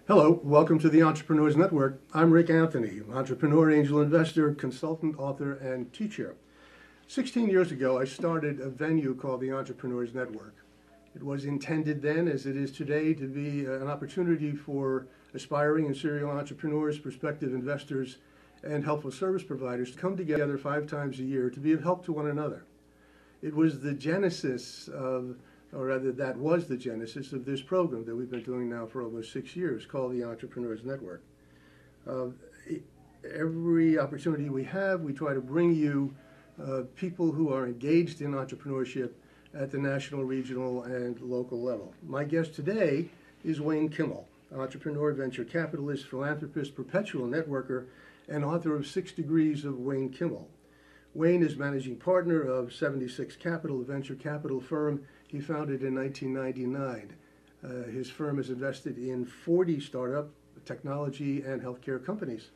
Hello, welcome to the Entrepreneurs Network. I'm Rick Anthony, entrepreneur, angel investor, consultant, author, and teacher. 16 years ago, I started a venue called the Entrepreneurs Network. It was intended then, as it is today, to be an opportunity for aspiring and serial entrepreneurs, prospective investors, and helpful service providers to come together 5 times a year to be of help to one another. It was the genesis of, or rather that was the genesis of this program that we've been doing now for almost 6 years, called the Entrepreneurs Network. Every opportunity we have, we try to bring you people who are engaged in entrepreneurship at the national, regional, and local level. My guest today is Wayne Kimmel, entrepreneur, venture capitalist, philanthropist, perpetual networker, and author of 6 Degrees of Wayne Kimmel. Wayne is managing partner of 76 Capital, a venture capital firm he founded in 1999. His firm has invested in 40 startup, technology, and healthcare companies.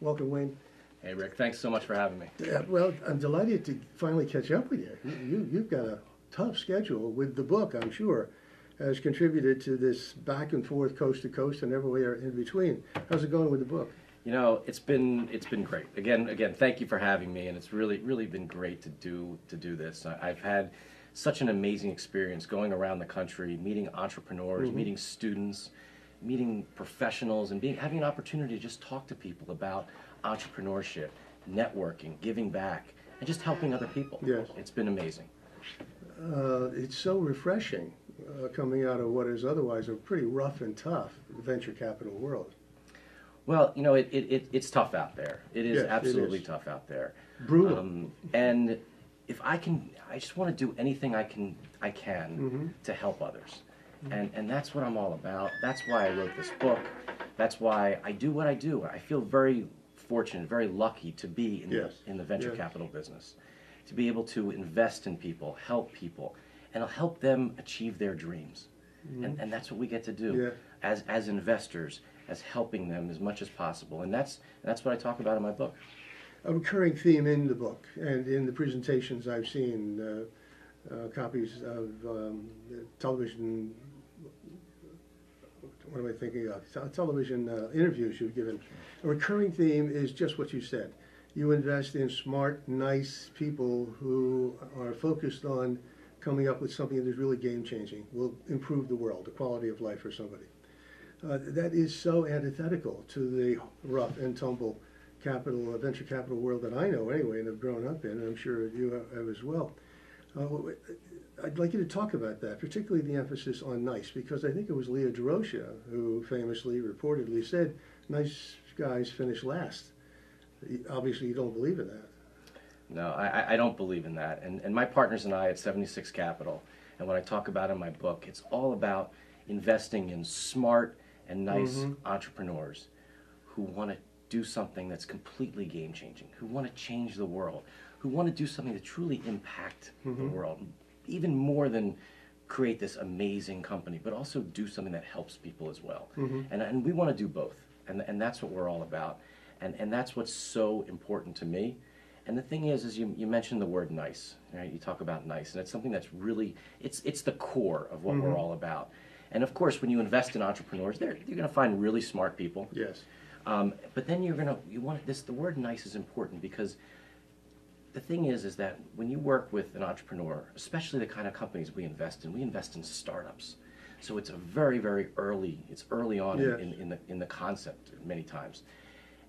Welcome, Wayne. Hey, Rick. Thanks so much for having me. Well, I'm delighted to finally catch up with you. You've got a tough schedule with the book, I'm sure, has contributed to this back and forth, coast to coast, and everywhere in between. How's it going with the book? You know, it's been great. Again, thank you for having me, and it's really been great to do this. I've had such an amazing experience going around the country, meeting entrepreneurs, meeting students, meeting professionals, and having an opportunity to just talk to people about entrepreneurship, networking, giving back, and just helping other people. Yes. It's been amazing. It's so refreshing coming out of what is otherwise a pretty rough and tough venture capital world. Well, you know, it's tough out there. It is, yes, absolutely tough out there. Brutal. And if I just want to do anything I can to help others. And that's what I'm all about. That's why I wrote this book. That's why I do what I do. I feel very fortunate, very lucky to be in the venture capital business, to be able to invest in people, help people, and help them achieve their dreams. And that's what we get to do as investors, as helping them as much as possible. And that's what I talk about in my book. A recurring theme in the book and in the presentations I've seen, copies of television, what am I thinking of? Television interviews you've given. A recurring theme is just what you said. You invest in smart, nice people who are focused on coming up with something that is really game-changing, will improve the world, the quality of life for somebody. That is so antithetical to the rough and tumble capital, venture capital world that I know anyway and have grown up in, and I'm sure you have as well. I'd like you to talk about that, particularly the emphasis on nice, because I think it was Leo DeRocha who famously, reportedly said, nice guys finish last. Obviously you don't believe in that. No, I don't believe in that. And my partners and I at 76 Capital, and what I talk about in my book, it's all about investing in smart and nice entrepreneurs who want to do something that's completely game-changing, who want to change the world, who want to do something to truly impact the world, even more than create this amazing company, but also do something that helps people as well. And we want to do both, and that's what we're all about. And that's what's so important to me. And the thing is you mentioned the word nice, right? You talk about nice, and it's something that's really, it's the core of what we're all about. And of course, when you invest in entrepreneurs, you're going to find really smart people. Yes. But then the word nice is important, because the thing is that when you work with an entrepreneur, especially the kind of companies we invest in startups. So it's a very early on in the concept many times.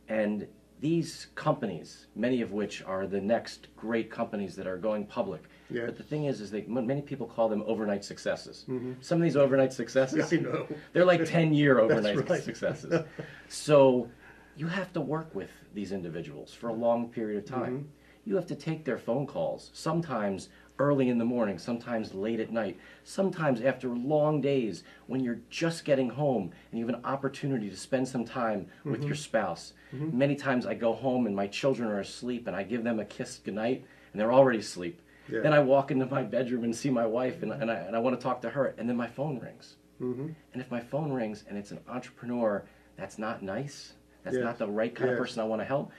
And these companies, many of which are the next great companies that are going public. Yes. But the thing is many people call them overnight successes. Some of these overnight successes, I know. They're like 10-year overnight right. successes. So you have to work with these individuals for a long period of time. You have to take their phone calls, sometimes early in the morning, sometimes late at night, sometimes after long days when you're just getting home and you have an opportunity to spend some time with your spouse. Many times I go home and my children are asleep and I give them a kiss goodnight and they're already asleep. Yeah. Then I walk into my bedroom and see my wife and I want to talk to her, and then my phone rings. And if my phone rings and it's an entrepreneur that's not nice, that's not the right kind of person I want to help,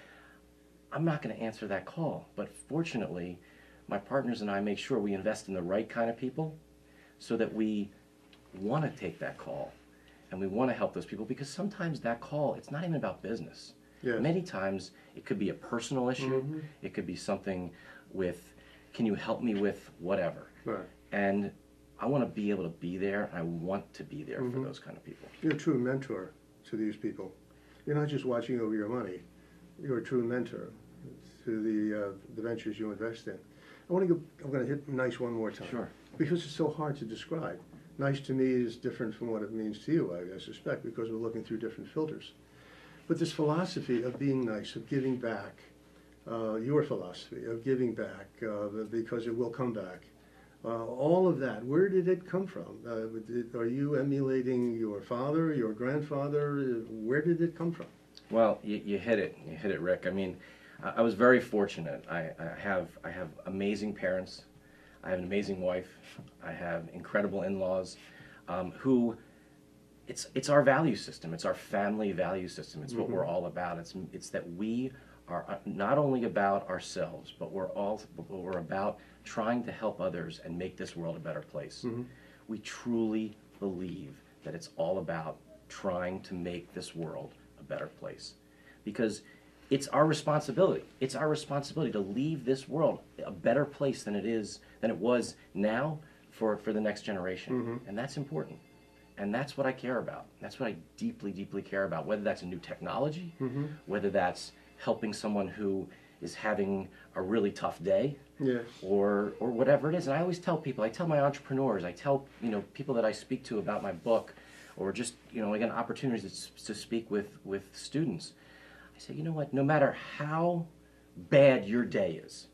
I'm not going to answer that call. But fortunately, my partners and I make sure we invest in the right kind of people so that we want to take that call and we want to help those people because sometimes that call, it's not even about business. Yes. Many times it could be a personal issue. It could be something with, can you help me with whatever? Right. And I want to be able to be there. I want to be there for those kind of people. You're a true mentor to these people. You're not just watching over your money. You're a true mentor to the ventures you invest in. I'm going to hit nice one more time. Sure. Because it's so hard to describe. Nice to me is different from what it means to you, I suspect, because we're looking through different filters. But this philosophy of being nice, of giving back, your philosophy of giving back, because it will come back, all of that, where did it come from? Are you emulating your father, your grandfather? Where did it come from? Well, you hit it. You hit it, Rick. I mean, I was very fortunate. I have amazing parents. I have an amazing wife. I have incredible in-laws who, it's our value system. It's our family value system. It's what we're all about. It's that we are not only about ourselves, but we're about trying to help others and make this world a better place. We truly believe that it's all about trying to make this world a better place, because it's our responsibility. It's our responsibility to leave this world a better place than it was now for the next generation. And that's important. And that's what I care about. That's what I deeply, deeply care about, whether that's a new technology, whether that's helping someone who is having a really tough day, Yes. or whatever it is. And I always tell people, I tell my entrepreneurs, I tell people that I speak to about my book, or just again opportunities to speak with students. I say, you know what? No matter how bad your day is,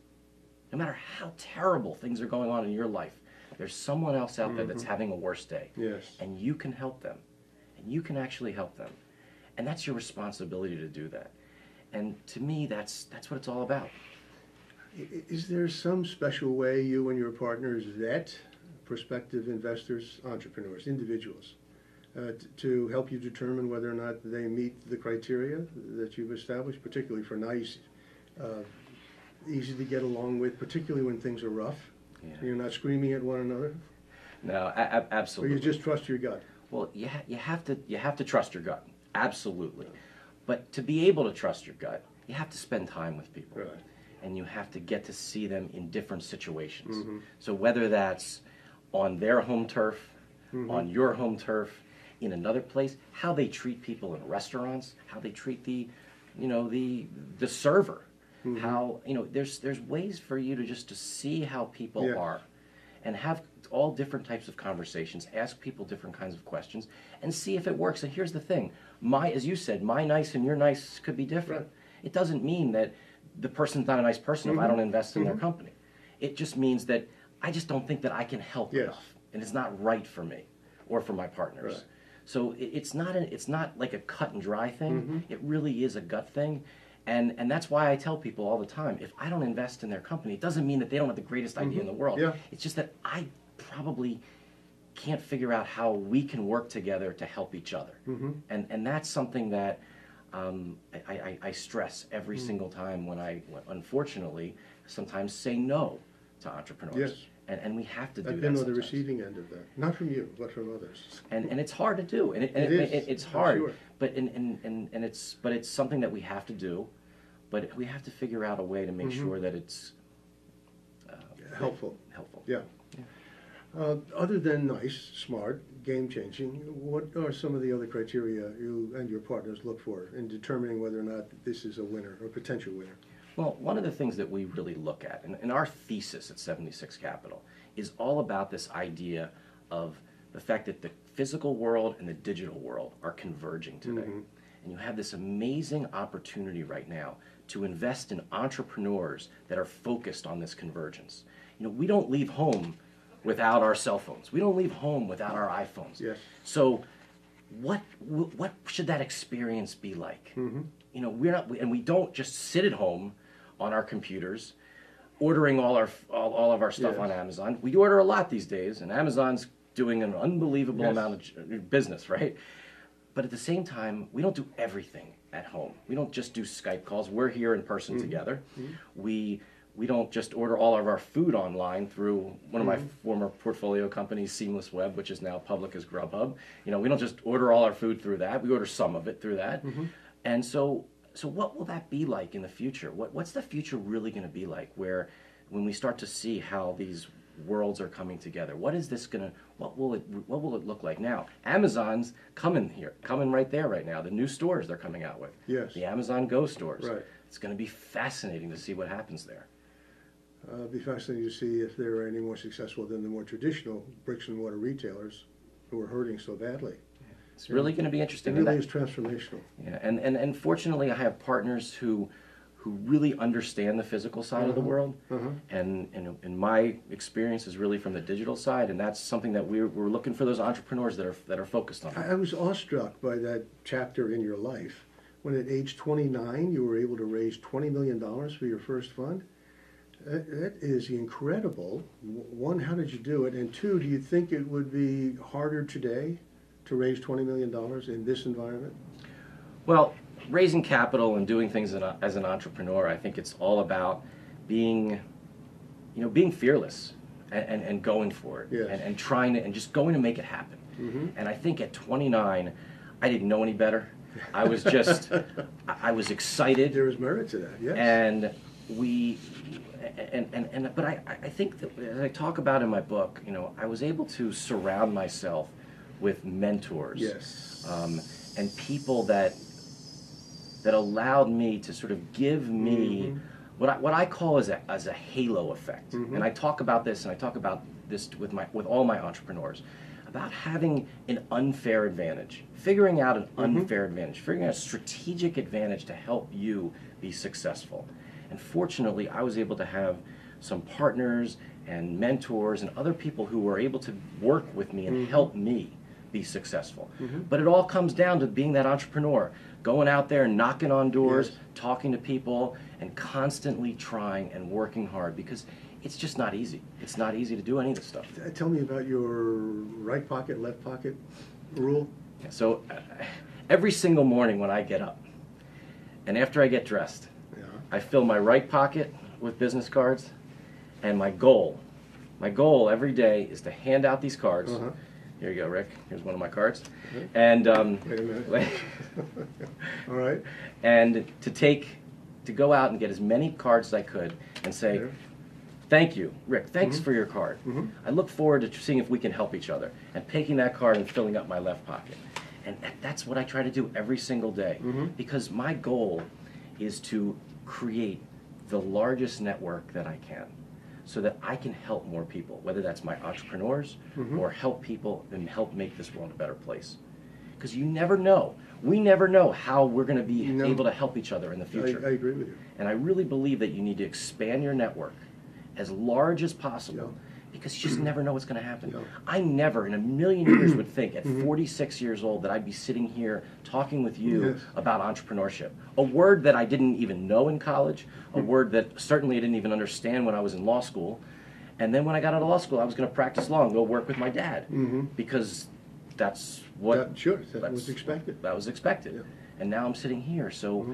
no matter how terrible things are going on in your life, there's someone else out there that's having a worse day. Yes. And you can help them. And you can actually help them. And that's your responsibility to do that. And to me, that's what it's all about. Is there some special way you and your partners vet prospective investors, entrepreneurs, individuals, to help you determine whether or not they meet the criteria that you've established, particularly for nice, easy to get along with, particularly when things are rough? Yeah. You're not screaming at one another? No, absolutely. Or you just trust your gut? Well, you have to trust your gut, absolutely. But to be able to trust your gut, you have to spend time with people. Right. And you have to get to see them in different situations. So whether that's on their home turf, on your home turf, in another place, how they treat people in restaurants, how they treat the server, how there's ways for you to see how people are, and have all different types of conversations, ask people different kinds of questions, and see if it works. And here's the thing, as you said, my nice and your nice could be different. Right. It doesn't mean that the person's not a nice person if I don't invest in their company. It just means that I just don't think that I can help enough, and it's not right for me or for my partners. Right. So it's not like a cut and dry thing. It really is a gut thing. And that's why I tell people all the time, if I don't invest in their company, it doesn't mean that they don't have the greatest idea in the world. Yeah. It's just that I probably can't figure out how we can work together to help each other. And that's something that I stress every single time when I, unfortunately, sometimes say no to entrepreneurs. Yes. And we have to do that. I've been on the receiving end of that, not from you, but from others. And it's hard to do, and it's hard. Sure. But it's something that we have to do, but we have to figure out a way to make sure that it's helpful. Helpful. Yeah. Other than nice, smart, game-changing, what are some of the other criteria you and your partners look for in determining whether or not this is a winner or potential winner? Well, one of the things that we really look at, and our thesis at 76 Capital, is all about this idea of the fact that the physical world and the digital world are converging today. And you have this amazing opportunity right now to invest in entrepreneurs that are focused on this convergence. We don't leave home without our cell phones. We don't leave home without our iPhones. Yes. So what should that experience be like? We don't just sit at home on our computers ordering all of our stuff on Amazon. We order a lot these days, and Amazon's doing an unbelievable amount of business, right? But at the same time, we don't do everything at home. We don't just do Skype calls. We're here in person together. We we don't just order all of our food online through one of my former portfolio companies, Seamless Web, which is now public as Grubhub. You know, we don't just order all our food through that. We order some of it through that. And so what will that be like in the future? What's the future really going to be like, where when we start to see how these worlds are coming together? What will it look like now? Amazon's coming right there right now. The new stores they're coming out with. Yes. The Amazon Go stores. Right. It's going to be fascinating to see what happens there. It'll be fascinating to see if they're any more successful than the more traditional bricks and mortar retailers who are hurting so badly. It's really going to be interesting. It really is transformational. Yeah, and fortunately, I have partners who really understand the physical side of the world, and my experience is really from the digital side, and that's something that we're looking for, those entrepreneurs that are focused on. I was awestruck by that chapter in your life when at age 29 you were able to raise $20 million for your first fund. That is incredible. One, how did you do it? And two, do you think it would be harder today to raise $20 million in this environment? Well, raising capital and doing things as an entrepreneur, I think it's all about being fearless and going for it, yes. and trying to, and just going to make it happen. And I think at 29, I didn't know any better. I was just, I was excited. There is merit to that, yes. And but I think that, as I talk about in my book, you know, I was able to surround myself with mentors, yes, and people that allowed me to sort of give me what I call as a halo effect. And I talk about this, and I talk about this with all my entrepreneurs, about having an unfair advantage, figuring out an unfair advantage, figuring out a strategic advantage to help you be successful. And fortunately, I was able to have some partners and mentors and other people who were able to work with me and help me be successful. But it all comes down to being that entrepreneur, going out there and knocking on doors, talking to people, and constantly trying and working hard, because it's just not easy. It's not easy to do any of this stuff. Tell me about your right pocket, left pocket rule. So every single morning when I get up, and after I get dressed, I fill my right pocket with business cards, and my goal every day is to hand out these cards. Here you go, Rick. Here's one of my cards. And wait a minute. All right. And to go out and get as many cards as I could and say, thank you, Rick. Thanks for your card. I look forward to seeing if we can help each other, and taking that card and filling up my left pocket. And that's what I try to do every single day, because my goal is to create the largest network that I can, so that I can help more people, whether that's my entrepreneurs or help people and help make this world a better place. Because you never know. We never know how we're going to be able to help each other in the future. I agree with you. And I really believe that you need to expand your network as large as possible, because you just never know what's going to happen. I never in a million years would think at 46 years old that I'd be sitting here talking with you about entrepreneurship. A word that I didn't even know in college, a word that certainly I didn't even understand when I was in law school. And then when I got out of law school, I was going to practice law and go work with my dad, because that's what that was expected. That was expected. And now I'm sitting here, so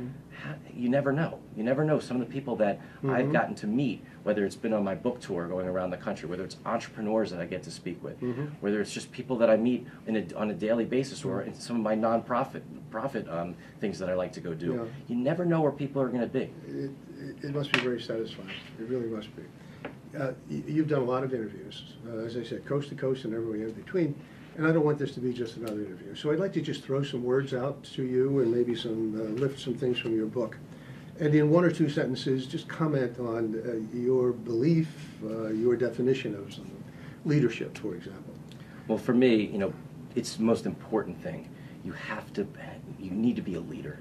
you never know. You never know. Some of the people that I've gotten to meet, whether it's been on my book tour going around the country, whether it's entrepreneurs that I get to speak with, whether it's just people that I meet on a daily basis, or in some of my non-profit things that I like to go do. You never know where people are going to be. It must be very satisfying. It really must be. You've done a lot of interviews, as I said, coast to coast and everywhere in between. And I don't want this to be just another interview. So I'd like to just throw some words out to you, and maybe lift some things from your book. And in one or two sentences, just comment on your belief, your definition of some leadership, for example. Well, for me, you know, it's the most important thing. You need to be a leader.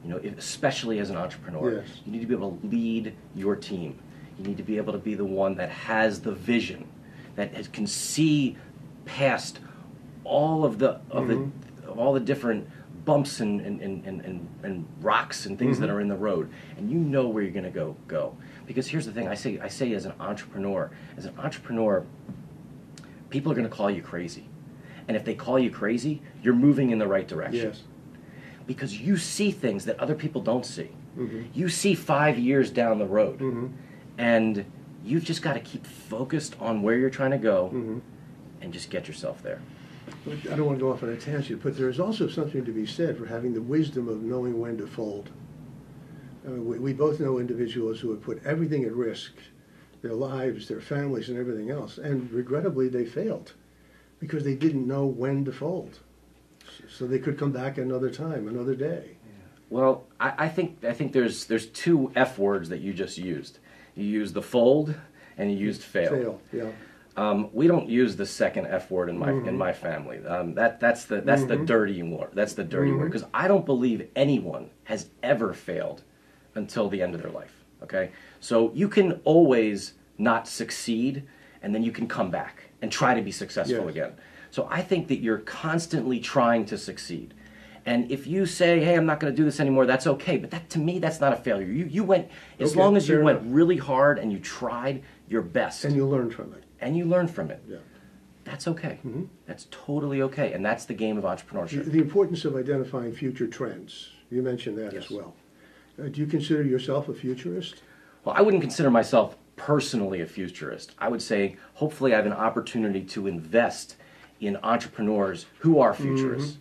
You know, especially as an entrepreneur. You need to be able to lead your team. You need to be able to be the one that has the vision, that can see past all of the different bumps and rocks and things that are in the road, and you know where you're going to go. Because here's the thing: I say as an entrepreneur, people are going to call you crazy, and if they call you crazy, you're moving in the right direction. Because you see things that other people don't see. You see 5 years down the road, And you've just got to keep focused on where you're trying to go Mm-hmm. and just get yourself there. But I don't want to go off on a tangent, but there's also something to be said for having the wisdom of knowing when to fold. We both know individuals who have put everything at risk, their lives, their families, and everything else, and regrettably they failed because they didn't know when to fold. So they could come back another time, another day. Well, I think there's two F words that you just used. You used the fold and you used fail. Fail, yeah. We don't use the second F word in my family. That's the dirty word. That's the dirty word, because I don't believe anyone has ever failed until the end of their life. Okay, so you can always not succeed, and then you can come back and try to be successful again. So I think that you're constantly trying to succeed. And if you say, hey, I'm not going to do this anymore, that's okay. But that, to me, that's not a failure. You went, as long as you went really hard and you tried your best. And you learn from it. And you learn from it. Yeah. That's okay. That's totally okay. And that's the game of entrepreneurship. The importance of identifying future trends. You mentioned that as well. Do you consider yourself a futurist? Well, I wouldn't consider myself personally a futurist. I would say, hopefully, I have an opportunity to invest in entrepreneurs who are futurists,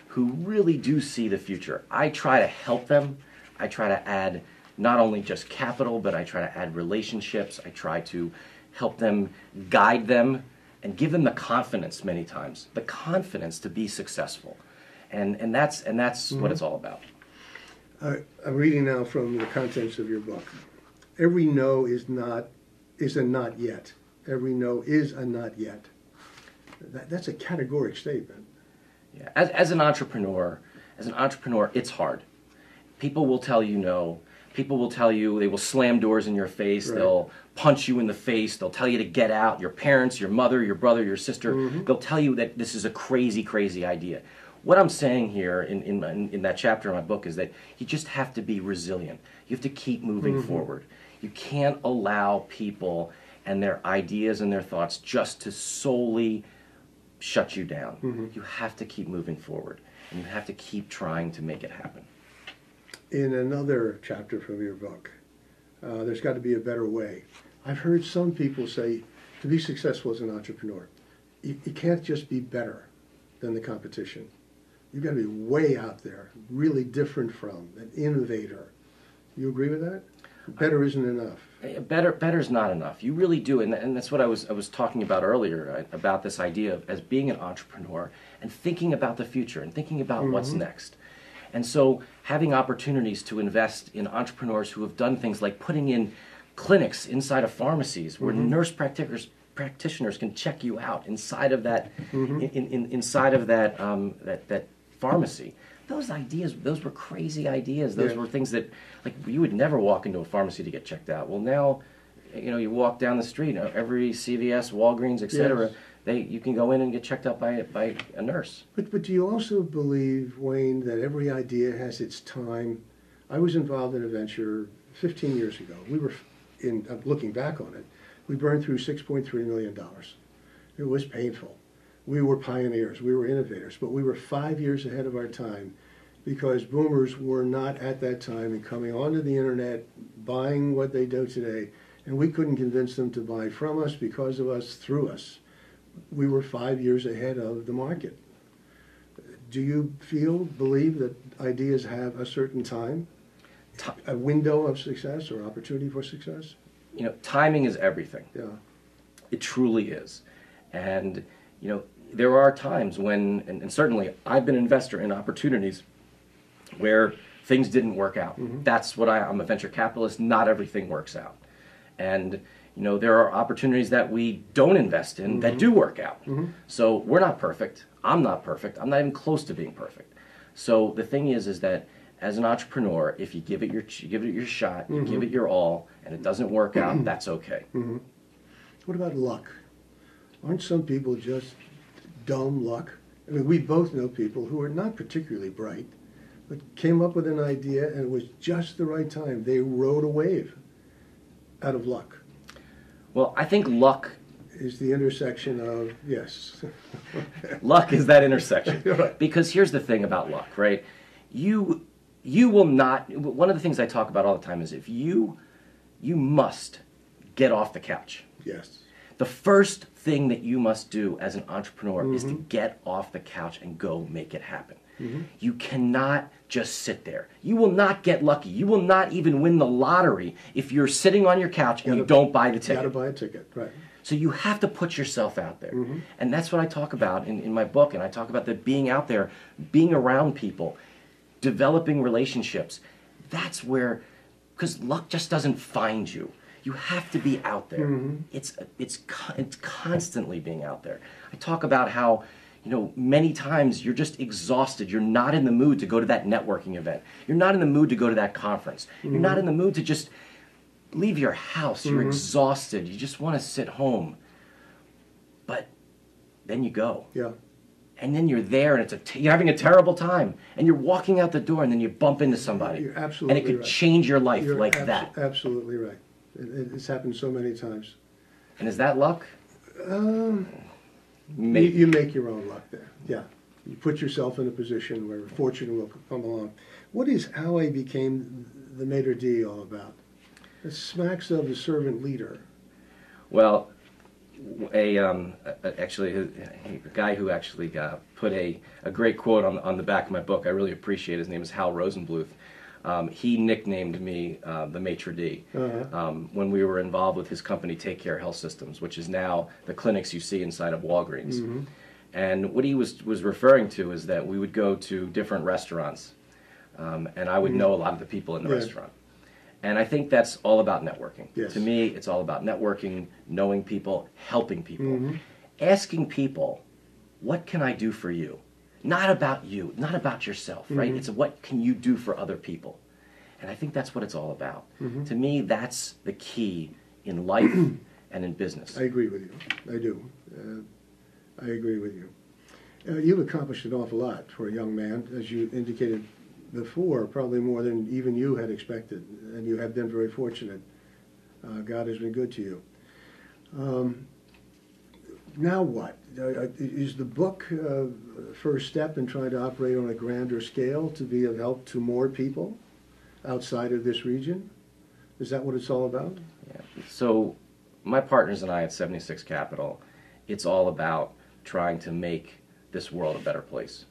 who really do see the future. I try to help them. I try to add not only just capital, but I try to add relationships. I try to help them, guide them, and give them the confidence many times, the confidence to be successful. And that's what it's all about. I'm reading now from the contents of your book. Every no is a not yet. Every no is a not yet. That's a categoric statement. Yeah. As an entrepreneur, it's hard. People will tell you no. People will tell you, they will slam doors in your face. Right. They'll punch you in the face. They'll tell you to get out. Your parents, your mother, your brother, your sister, they'll tell you that this is a crazy, crazy idea. What I'm saying here in that chapter in my book is that you just have to be resilient. You have to keep moving forward. You can't allow people and their ideas and their thoughts just to solely shut you down. You have to keep moving forward, and you have to keep trying to make it happen. In another chapter from your book, there's got to be a better way. I've heard some people say, to be successful as an entrepreneur, you can't just be better than the competition. You've got to be way out there, really different from, an innovator. You agree with that? Better isn't enough. Better's not enough. You really do, and that's what I was talking about earlier, about this idea of as being an entrepreneur and thinking about the future and thinking about what's next. And so having opportunities to invest in entrepreneurs who have done things like putting in clinics inside of pharmacies where nurse practitioners can check you out inside of that inside of that pharmacy. Those ideas, those were crazy ideas. Those were things that, like, you would never walk into a pharmacy to get checked out. Well, now, you walk down the street, every CVS, Walgreens, etc. You can go in and get checked out by a nurse. But do you also believe, Wayne, that every idea has its time? I was involved in a venture 15 years ago. We were, looking back on it, we burned through $6.3 million. It was painful. We were pioneers, we were innovators, but we were 5 years ahead of our time because boomers were not at that time and coming onto the internet, buying what they do today, and we couldn't convince them to buy from us, because of us, through us. We were 5 years ahead of the market. Do you believe that ideas have a certain time, a window of success or opportunity for success? Timing is everything. Yeah. It truly is. And, there are times when, and certainly I've been an investor in opportunities where things didn't work out. That's what I'm a venture capitalist. Not everything works out. And, there are opportunities that we don't invest in that do work out. So we're not perfect. I'm not perfect. I'm not even close to being perfect. So the thing is that as an entrepreneur, if you give it your shot, you give it your all, and it doesn't work out, that's okay. What about luck? Aren't some people just dumb luck? I mean, we both know people who are not particularly bright, but came up with an idea and it was just the right time. They rode a wave out of luck. Well, I think luck is the intersection of, yes. Luck is that intersection. Right. Because here's the thing about luck, right? You will not, one of the things I talk about all the time is if you must get off the couch. Yes. The first thing that you must do as an entrepreneur is to get off the couch and go make it happen. You cannot just sit there. You will not get lucky. You will not even win the lottery if you're sitting on your couch and you don't buy the ticket. You got to buy a ticket, right. So you have to put yourself out there. And that's what I talk about in my book. And I talk about the being out there, being around people, developing relationships. That's where, because luck just doesn't find you. You have to be out there. It's constantly being out there. I talk about how, you know, many times you're just exhausted. You're not in the mood to go to that networking event. You're not in the mood to go to that conference. You're not in the mood to just leave your house. You're exhausted. You just want to sit home. But then you go. Yeah. And then you're there, and you're having a terrible time. And you're walking out the door, and then you bump into somebody. You're absolutely and it could right. change your life You're like that. Absolutely right. It's happened so many times. And is that luck? Maybe. You make your own luck there. Yeah. You put yourself in a position where fortune will come along. What is How I Became the Maitre d' all about? It smacks of the servant leader. Well, a guy who actually put a great quote on the back of my book, I really appreciate. His name is Hal Rosenbluth. He nicknamed me the maitre d' when we were involved with his company, Take Care Health Systems, which is now the clinics you see inside of Walgreens. And what he was referring to is that we would go to different restaurants, and I would know a lot of the people in the restaurant. And I think that's all about networking. Yes. To me, it's all about networking, knowing people, helping people, asking people, what can I do for you? Not about you, not about yourself, right? It's what can you do for other people? And I think that's what it's all about. To me, that's the key in life and in business. I agree with you. I do. I agree with you. You've accomplished an awful lot for a young man, as you indicated before, probably more than even you had expected, and you have been very fortunate. God has been good to you. Now what? Is the book first step in trying to operate on a grander scale to be of help to more people outside of this region? Is that what it's all about? Yeah. So my partners and I at 76 Capital, it's all about trying to make this world a better place.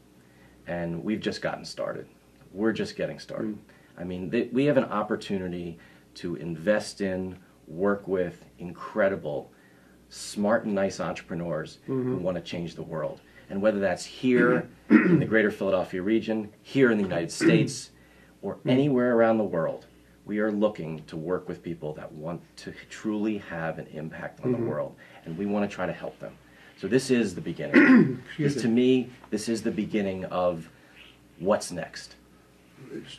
And we've just gotten started. We're just getting started. I mean, we have an opportunity to invest in, work with incredible, smart and nice entrepreneurs who want to change the world. And whether that's here in the greater Philadelphia region, here in the United States, or anywhere around the world, we are looking to work with people that want to truly have an impact on the world. And we want to try to help them. So this is the beginning. To me, this is the beginning of what's next.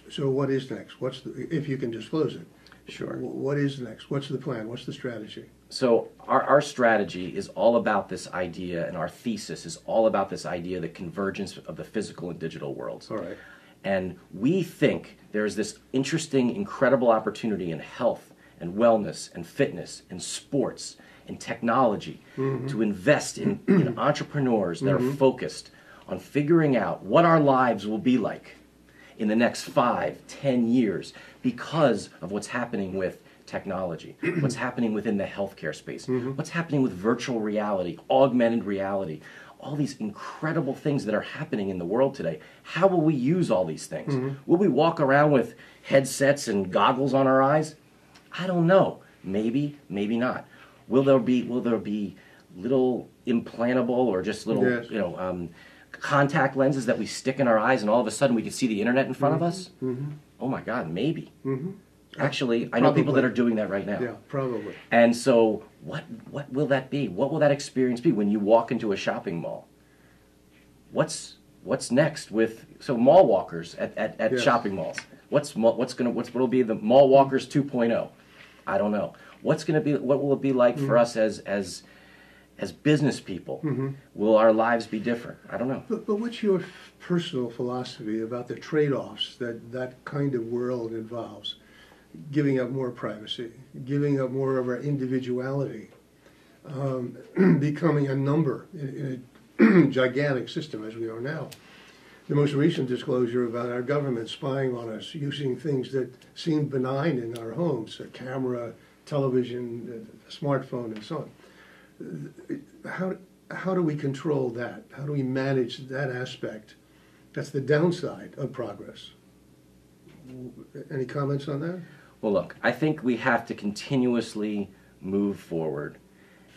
So what is next? If you can disclose it? Sure. What is next? What's the plan? What's the strategy? So our strategy is all about this idea, and our thesis is all about this idea, the convergence of the physical and digital worlds. All right. And we think there's this interesting, incredible opportunity in health and wellness and fitness and sports and technology to invest in entrepreneurs that are focused on figuring out what our lives will be like in the next 5, 10 years because of what's happening with technology, what's happening within the healthcare space, what's happening with virtual reality, augmented reality, all these incredible things that are happening in the world today. How will we use all these things? Will we walk around with headsets and goggles on our eyes? I don't know. Maybe, maybe not. Will there be little implantable or just little contact lenses that we stick in our eyes, and all of a sudden we can see the internet in front of us? Oh my God, maybe. Actually, I know people that are doing that right now. Yeah, probably. And so what will that be? What will that experience be when you walk into a shopping mall? What's next with mall walkers at shopping malls? What'll be the mall walkers 2.0? I don't know. What will it be like for us as business people? Will our lives be different? I don't know. But what's your personal philosophy about the trade-offs that kind of world involves? Giving up more privacy, giving up more of our individuality, becoming a number in a gigantic system as we are now. The most recent disclosure about our government spying on us, using things that seem benign in our homes, a camera television, smartphone, and so on. How do we control that? How do we manage that aspect? That's the downside of progress. Any comments on that? Well, look, I think we have to continuously move forward,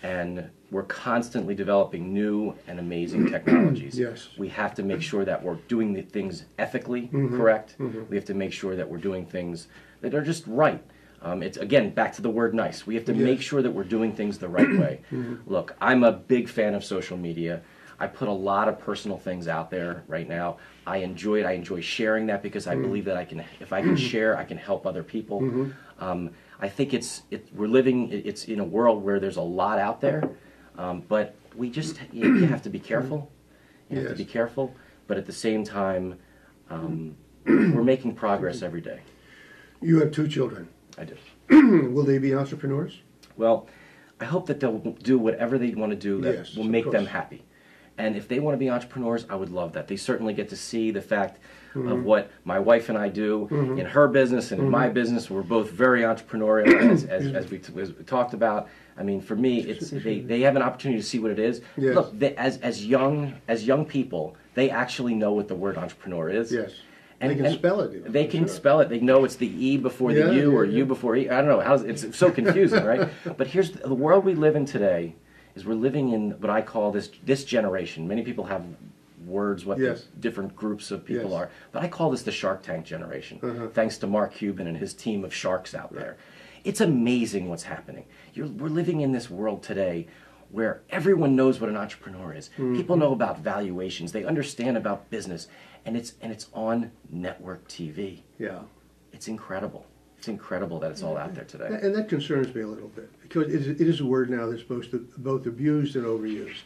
and we're constantly developing new and amazing technologies. Yes. We have to make sure that we're doing the things ethically correct. We have to make sure that we're doing things that are just right. It's, again, back to the word nice. We have to make sure that we're doing things the right way. Look, I'm a big fan of social media. I put a lot of personal things out there right now. I enjoy it. I enjoy sharing that because I believe that if I can share, I can help other people. I think we're living in a world where there's a lot out there, but you have to be careful. You have to be careful, but at the same time, we're making progress every day. You have 2 children. I do. Will they be entrepreneurs? Well, I hope that they'll do whatever they want to do that will make them happy. And if they want to be entrepreneurs, I would love that. They certainly get to see the fact of what my wife and I do in her business and in my business. We're both very entrepreneurial, as we talked about. I mean, for me, they have an opportunity to see what it is. Yes. Look, as young people, they actually know what the word entrepreneur is. Yes. They can spell it. They can spell it. They know it's the E before the U or U before E. I don't know. It's so confusing, right? But here's the world we live in today. Is we're living in what I call this generation. Many people have words, what the different groups of people are. But I call this the Shark Tank generation, thanks to Mark Cuban and his team of sharks out there. It's amazing what's happening. We're living in this world today where everyone knows what an entrepreneur is. People know about valuations. They understand about business. And it's on network TV. Yeah. It's incredible. It's incredible that it's all out there today. And that concerns me a little bit, because it is a word now that's both abused and overused.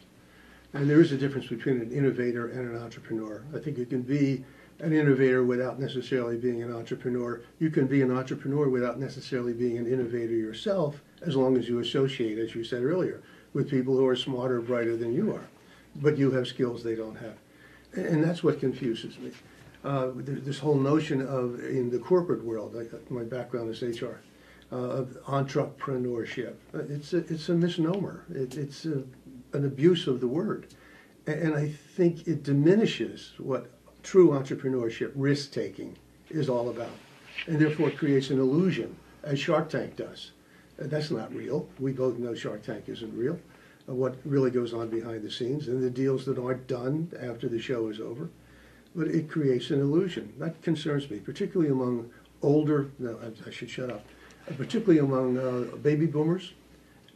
And there is a difference between an innovator and an entrepreneur. I think you can be an innovator without necessarily being an entrepreneur. You can be an entrepreneur without necessarily being an innovator yourself, as long as you associate, as you said earlier, with people who are smarter, brighter than you are. But you have skills they don't have. And that's what confuses me. This whole notion of, in the corporate world, my background is HR, of entrepreneurship. It's a misnomer. It's an abuse of the word. And I think it diminishes what true entrepreneurship, risk-taking, is all about. And therefore creates an illusion, as Shark Tank does. That's not real. We both know Shark Tank isn't real. What really goes on behind the scenes and the deals that aren't done after the show is over. But it creates an illusion. That concerns me, particularly among older, no, I should shut up, particularly among baby boomers,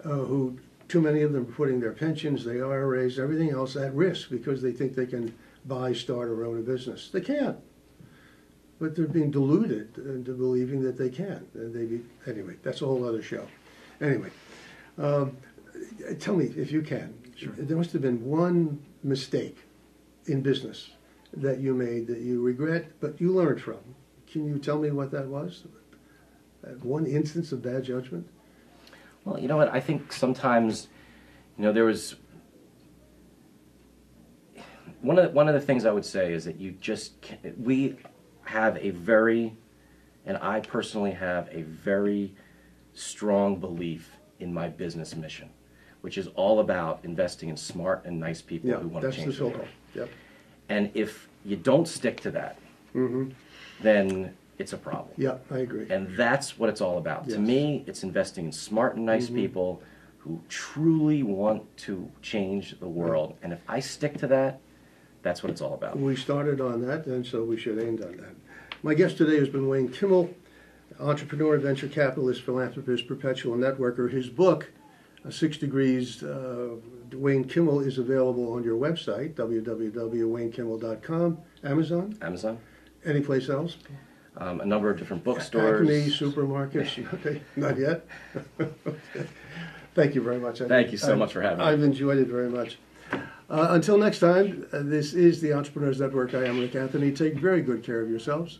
who, too many of them are putting their pensions, their IRAs, everything else at risk because they think they can buy, start, or own a business. They can't. But they're being deluded into believing that they can. Anyway, that's a whole other show. Anyway, tell me, if you can, there must have been one mistake in business that you made that you regret, but you learned from. Can you tell me what that was? One instance of bad judgment? Well, you know what? I think sometimes, there was one of the things I would say is that we have and I personally have a very strong belief in my business mission, which is all about investing in smart and nice people who want to change the world. Yep. And if you don't stick to that, then it's a problem. Yeah, I agree. And that's what it's all about. Yes. To me, it's investing in smart and nice people who truly want to change the world. And if I stick to that, that's what it's all about. We started on that, and so we should end on that. My guest today has been Wayne Kimmel, entrepreneur, venture capitalist, philanthropist, perpetual networker. His book, 6 Degrees, Wayne Kimmel, is available on your website, www.waynekimmel.com. Amazon? Amazon. Any place else? A number of different bookstores. Acme, supermarkets? Okay, not yet? Okay. Thank you very much. Thank you so much for having me. I've enjoyed it very much. Until next time, this is the Entrepreneurs Network. I am Rick Anthony. Take very good care of yourselves.